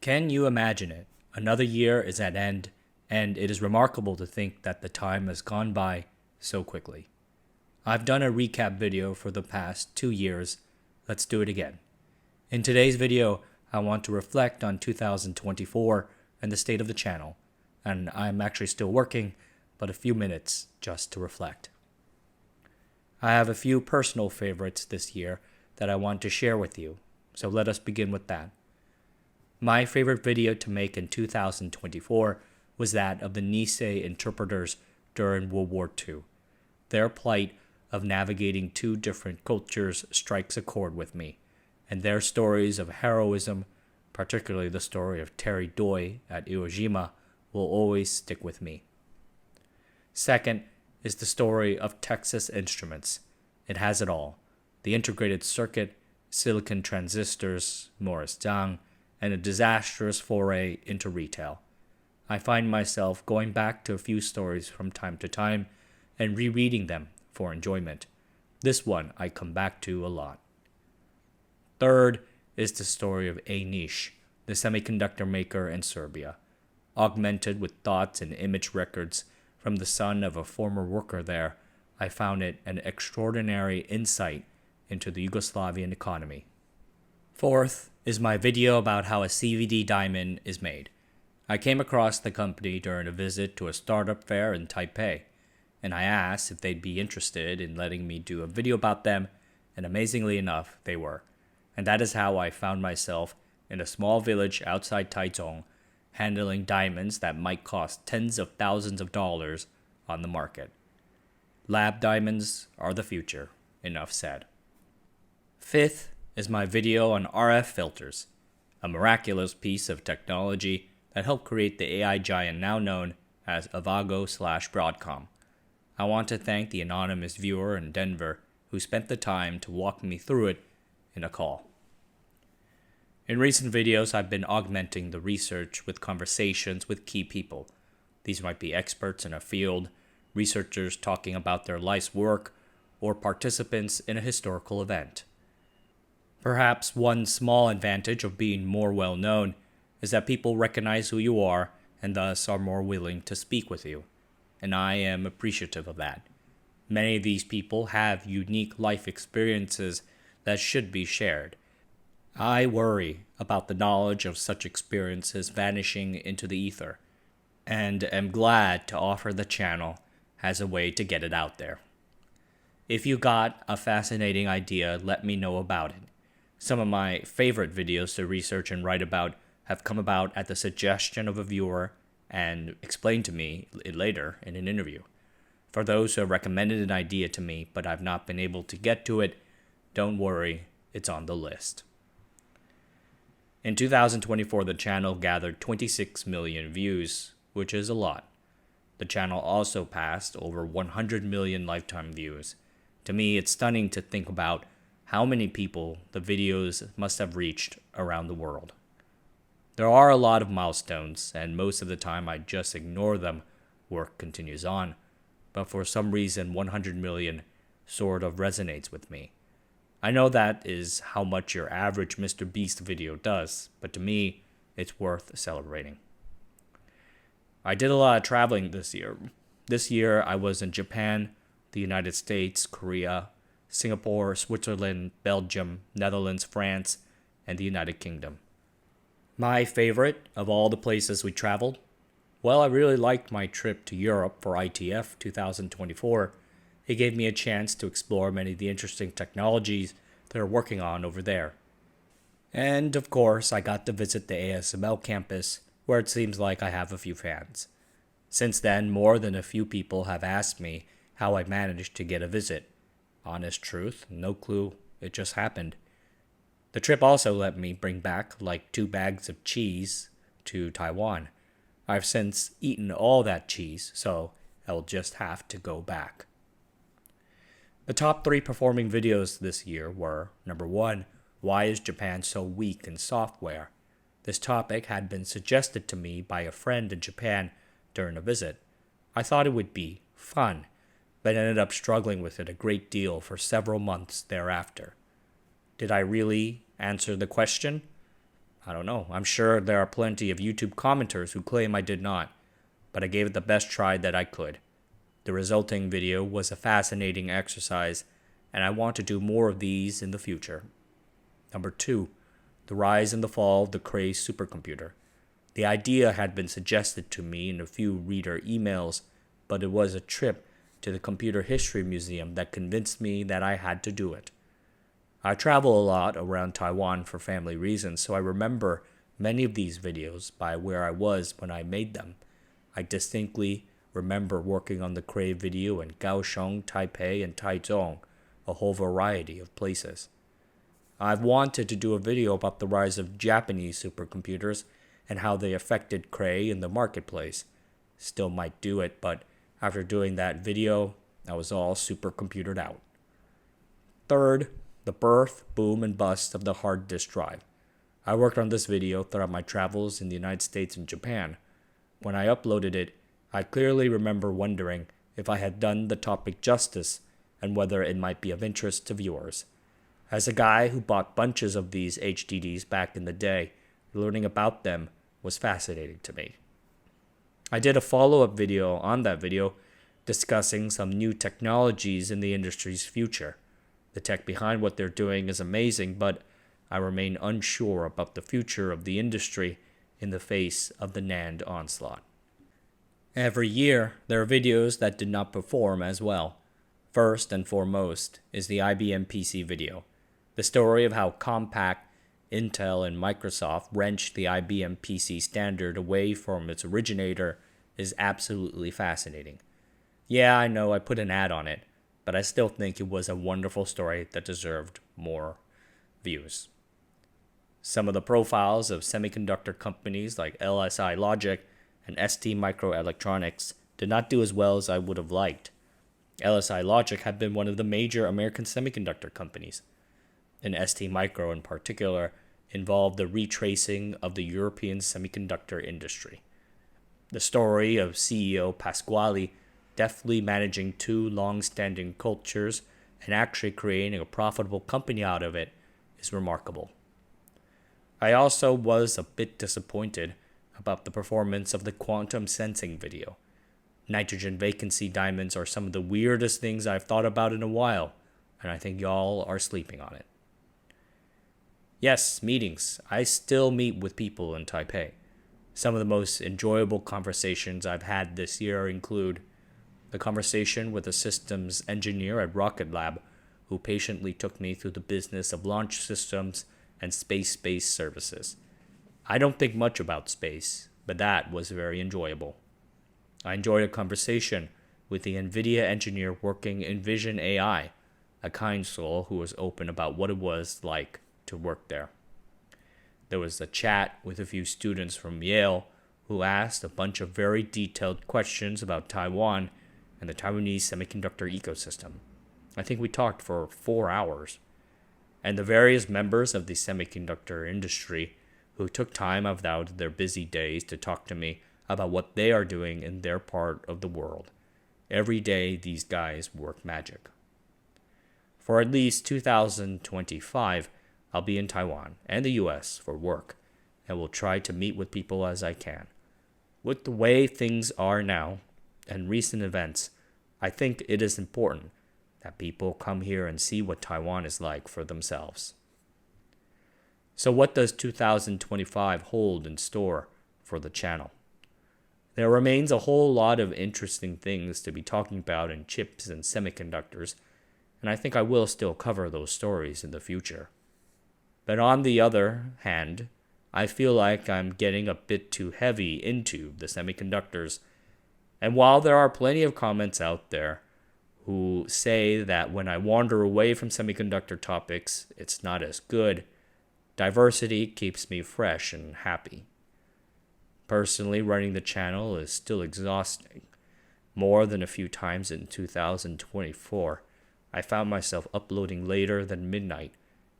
Can you imagine it? Another year is at end, and it is remarkable to think that the time has gone by so quickly. I've done a recap video for the past 2 years. Let's do it again. In today's video, I want to reflect on 2024 and the state of the channel, and I'm actually still working, but a few minutes just to reflect. I have a few personal favorites this year that I want to share with you, so let us begin with that. My favorite video to make in 2024 was that of the Nisei interpreters during World War II. Their plight of navigating two different cultures strikes a chord with me, and their stories of heroism, particularly the story of Terry Doi at Iwo Jima, will always stick with me. Second is the story of Texas Instruments. It has it all: the integrated circuit, silicon transistors, Morris Chang, and a disastrous foray into retail. I find myself going back to a few stories from time to time and rereading them for enjoyment. This one I come back to a lot. Third is the story of A-Niche, the semiconductor maker in Serbia, augmented with thoughts and image records from the son of a former worker there. I found it an extraordinary insight into the Yugoslavian economy. Fourth is my video about how a CVD diamond is made. I came across the company during a visit to a startup fair in Taipei, and I asked if they'd be interested in letting me do a video about them, and amazingly enough, they were. And that is how I found myself in a small village outside Taichung, handling diamonds that might cost tens of thousands of dollars on the market. Lab diamonds are the future, enough said. Fifth is my video on RF filters, a miraculous piece of technology that helped create the AI giant now known as Avago/Broadcom. I want to thank the anonymous viewer in Denver who spent the time to walk me through it in a call. In recent videos, I've been augmenting the research with conversations with key people. These might be experts in a field, researchers talking about their life's work, or participants in a historical event. Perhaps one small advantage of being more well-known is that people recognize who you are and thus are more willing to speak with you, and I am appreciative of that. Many of these people have unique life experiences that should be shared. I worry about the knowledge of such experiences vanishing into the ether, and am glad to offer the channel as a way to get it out there. If you got a fascinating idea, let me know about it. Some of my favorite videos to research and write about have come about at the suggestion of a viewer and explained to me later in an interview. For those who have recommended an idea to me but I've not been able to get to it, don't worry, it's on the list. In 2024, the channel gathered 26 million views, which is a lot. The channel also passed over 100 million lifetime views. To me, it's stunning to think about how many people the videos must have reached around the world. There are a lot of milestones, and most of the time I just ignore them. Work continues on. But for some reason, 100 million sort of resonates with me. I know that is how much your average Mr. Beast video does, but to me, it's worth celebrating. I did a lot of traveling this year. This year, I was in Japan, the United States, Korea, Singapore, Switzerland, Belgium, Netherlands, France, and the United Kingdom. My favorite of all the places we traveled? Well, I really liked my trip to Europe for ITF 2024. It gave me a chance to explore many of the interesting technologies they're working on over there. And of course, I got to visit the ASML campus, where it seems like I have a few fans. Since then, more than a few people have asked me how I managed to get a visit. Honest truth, no clue, it just happened. The trip also let me bring back like 2 bags of cheese to Taiwan. I've since eaten all that cheese, so I'll just have to go back. The top 3 performing videos this year were, number 1, why is Japan so weak in software? This topic had been suggested to me by a friend in Japan during a visit. I thought it would be fun, but ended up struggling with it a great deal for several months thereafter. Did I really answer the question? I don't know. I'm sure there are plenty of YouTube commenters who claim I did not, but I gave it the best try that I could. The resulting video was a fascinating exercise, and I want to do more of these in the future. Number 2, the rise and the fall of the Cray supercomputer. The idea had been suggested to me in a few reader emails, but it was a trip to the Computer History Museum that convinced me that I had to do it. I travel a lot around Taiwan for family reasons, so I remember many of these videos by where I was when I made them. I distinctly remember working on the Cray video in Kaohsiung, Taipei, and Taichung, a whole variety of places. I've wanted to do a video about the rise of Japanese supercomputers and how they affected Cray in the marketplace. Still might do it, but after doing that video, I was all supercomputered out. Third, the birth, boom, and bust of the hard disk drive. I worked on this video throughout my travels in the United States and Japan. When I uploaded it, I clearly remember wondering if I had done the topic justice and whether it might be of interest to viewers. As a guy who bought bunches of these HDDs back in the day, learning about them was fascinating to me. I did a follow-up video on that video discussing some new technologies in the industry's future. The tech behind what they're doing is amazing, but I remain unsure about the future of the industry in the face of the NAND onslaught. Every year, there are videos that did not perform as well. First and foremost is the IBM PC video. The story of how Compaq, Intel, and Microsoft wrenched the IBM PC standard away from its originator is absolutely fascinating. Yeah, I know I put an ad on it, but I still think it was a wonderful story that deserved more views. Some of the profiles of semiconductor companies like LSI Logic and ST Microelectronics did not do as well as I would have liked. LSI Logic had been one of the major American semiconductor companies, and ST Micro in particular involved the retracing of the European semiconductor industry. The story of CEO Pasquale deftly managing two long-standing cultures and actually creating a profitable company out of it is remarkable. I also was a bit disappointed about the performance of the quantum sensing video. Nitrogen vacancy diamonds are some of the weirdest things I've thought about in a while, and I think y'all are sleeping on it. Yes, meetings. I still meet with people in Taipei. Some of the most enjoyable conversations I've had this year include the conversation with a systems engineer at Rocket Lab who patiently took me through the business of launch systems and space-based services. I don't think much about space, but that was very enjoyable. I enjoyed a conversation with the NVIDIA engineer working in Vision AI, a kind soul who was open about what it was like to work there. There was a chat with a few students from Yale who asked a bunch of very detailed questions about Taiwan and the Taiwanese semiconductor ecosystem. I think we talked for 4 hours. And the various members of the semiconductor industry who took time out of their busy days to talk to me about what they are doing in their part of the world. Every day, these guys work magic. For at least 2025, I'll be in Taiwan and the US for work, and will try to meet with people as I can. With the way things are now, and recent events, I think it is important that people come here and see what Taiwan is like for themselves. So what does 2025 hold in store for the channel? There remains a whole lot of interesting things to be talking about in chips and semiconductors, and I think I will still cover those stories in the future. But on the other hand, I feel like I'm getting a bit too heavy into the semiconductors. And while there are plenty of comments out there who say that when I wander away from semiconductor topics, it's not as good, diversity keeps me fresh and happy. Personally, running the channel is still exhausting. More than a few times in 2024, I found myself uploading later than midnight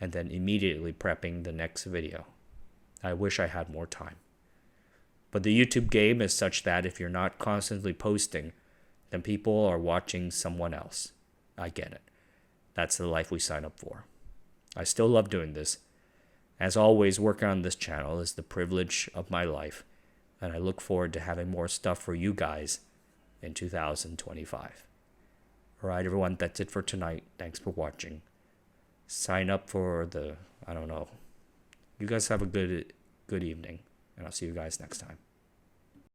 and then immediately prepping the next video. I wish I had more time. But the YouTube game is such that if you're not constantly posting, then people are watching someone else. I get it. That's the life we sign up for. I still love doing this, As always, working on this channel is the privilege of my life, and I look forward to having more stuff for you guys in 2025. All right, everyone, that's it for tonight. Thanks for watching. Sign up for I don't know. You guys have a good evening, and I'll see you guys next time.